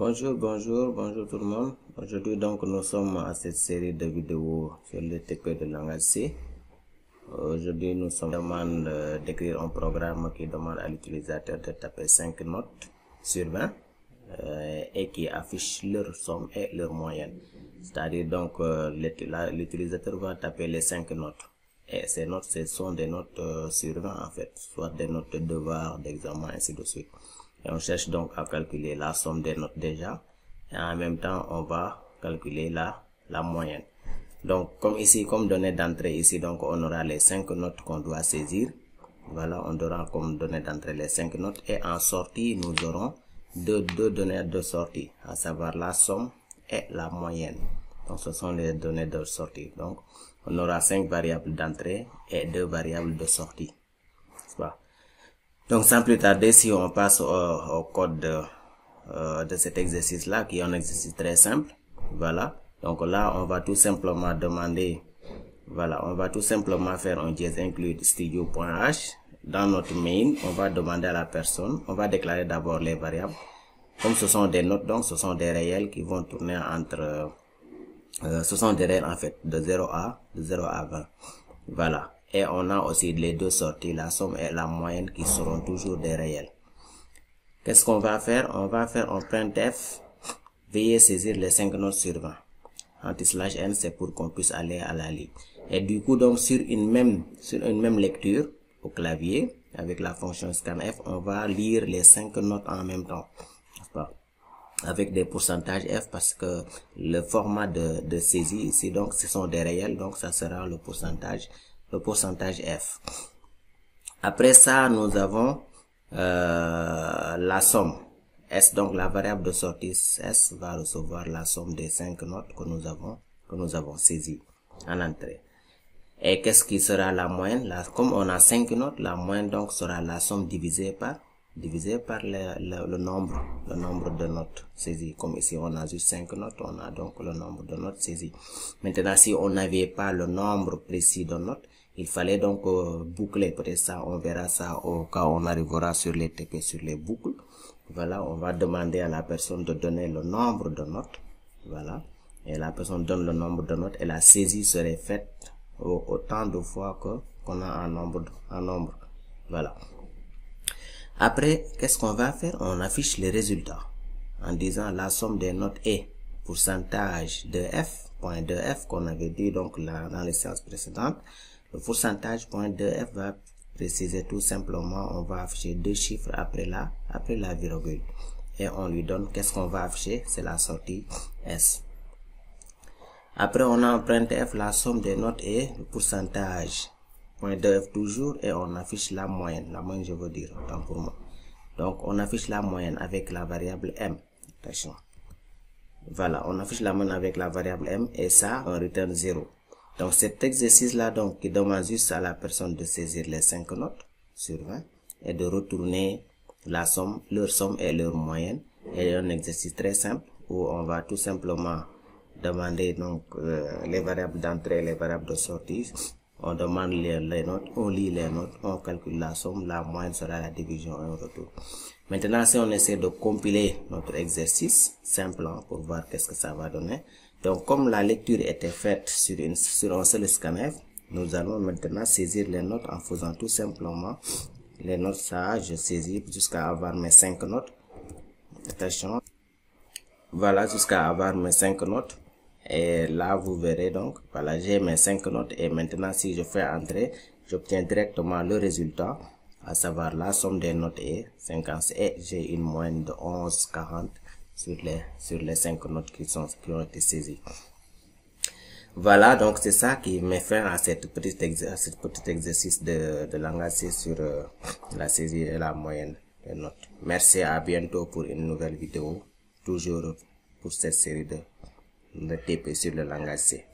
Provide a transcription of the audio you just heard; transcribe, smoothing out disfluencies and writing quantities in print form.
Bonjour tout le monde. Aujourd'hui donc nous sommes à cette série de vidéos sur le TP de langage C. Aujourd'hui nous sommes demande d'écrire un programme qui demande à l'utilisateur de taper 5 notes sur 20 et qui affiche leur somme et leur moyenne. C'est-à-dire donc l'utilisateur va taper les 5 notes. Et ces notes, ce sont des notes sur 20 en fait, soit des notes de devoir, d'examen, ainsi de suite. Et on cherche donc à calculer la somme des notes déjà. Et en même temps, on va calculer la moyenne. Donc, comme ici, comme donnée d'entrée ici, donc on aura les 5 notes qu'on doit saisir. Voilà, on aura comme donnée d'entrée les 5 notes. Et en sortie, nous aurons deux données de sortie, à savoir la somme et la moyenne. Donc, ce sont les données de sortie. Donc, on aura 5 variables d'entrée et 2 variables de sortie. Donc, sans plus tarder, si on passe au code de cet exercice-là, qui est un exercice très simple. Voilà. Donc là, on va tout simplement demander, voilà, on va tout simplement faire un dièse include studio.h. Dans notre main, on va demander à la personne, on va déclarer d'abord les variables. Comme ce sont des notes, donc ce sont des réels qui vont tourner entre, ce sont des réels en fait, de 0 à 20. Voilà. Et on a aussi les deux sorties, la somme et la moyenne qui seront toujours des réels. Qu'est-ce qu'on va faire? On va faire un printf. Veuillez saisir les 5 notes sur 20. Anti/n, c'est pour qu'on puisse aller à la ligne. Et du coup, donc, sur une même lecture au clavier, avec la fonction scanf, on va lire les 5 notes en même temps. Avec des pourcentages F, parce que le format de saisie ici, donc, ce sont des réels, donc ça sera le pourcentage F. Après ça, nous avons la somme. S, donc la variable de sortie S va recevoir la somme des 5 notes que nous avons saisies en entrée. Et qu'est-ce qui sera la moyenne? Comme on a 5 notes, la moyenne donc sera la somme divisée par le nombre de notes saisies. Comme ici on a juste 5 notes, on a donc le nombre de notes saisies. Maintenant, si on n'avait pas le nombre précis de notes, il fallait donc boucler. Peut-être ça, on verra ça au cas où on arrivera sur les TP, sur les boucles. Voilà, on va demander à la personne de donner le nombre de notes. Voilà. Et la personne donne le nombre de notes et la saisie serait faite autant de fois qu'on a un nombre. Voilà. Après, qu'est-ce qu'on va faire? On affiche les résultats en disant la somme des notes est pourcentage de F, point de F qu'on avait dit donc là, dans les séances précédentes. Le pourcentage point de F va préciser tout simplement, on va afficher 2 chiffres après la virgule. Et on lui donne, qu'est-ce qu'on va afficher? C'est la sortie S. Après, on a un printf, la somme des notes et le pourcentage. Point de F toujours, et on affiche la moyenne. La moyenne, je veux dire, autant pour moi. Donc, on affiche la moyenne avec la variable M. Attention. Voilà, on affiche la moyenne avec la variable M, et ça, on return 0. Donc, cet exercice-là, donc, qui demande juste à la personne de saisir les 5 notes sur 20 et de retourner la somme, leur somme et leur moyenne. Et un exercice très simple où on va tout simplement demander donc les variables d'entrée et les variables de sortie. On demande les notes, on lit les notes, on calcule la somme, la moyenne sera la division et on retourne. Maintenant, si on essaie de compiler notre exercice simple pour voir qu'est-ce que ça va donner. Donc, comme la lecture était faite sur un seul scanf, nous allons maintenant saisir les notes en faisant tout simplement les notes. Ça, je saisis jusqu'à avoir mes 5 notes. Attention. Voilà, jusqu'à avoir mes 5 notes. Et là, vous verrez donc, voilà, j'ai mes 5 notes. Et maintenant, si je fais entrer, j'obtiens directement le résultat, à savoir la somme des notes est 50. Et j'ai une moyenne de 11,40 sur les 5 notes qui ont été saisies. Voilà, donc c'est ça qui met fin à cette petit exercice de langage C sur la saisie et la moyenne des notes. Merci, à bientôt pour une nouvelle vidéo, toujours pour cette série de TP sur le langage C.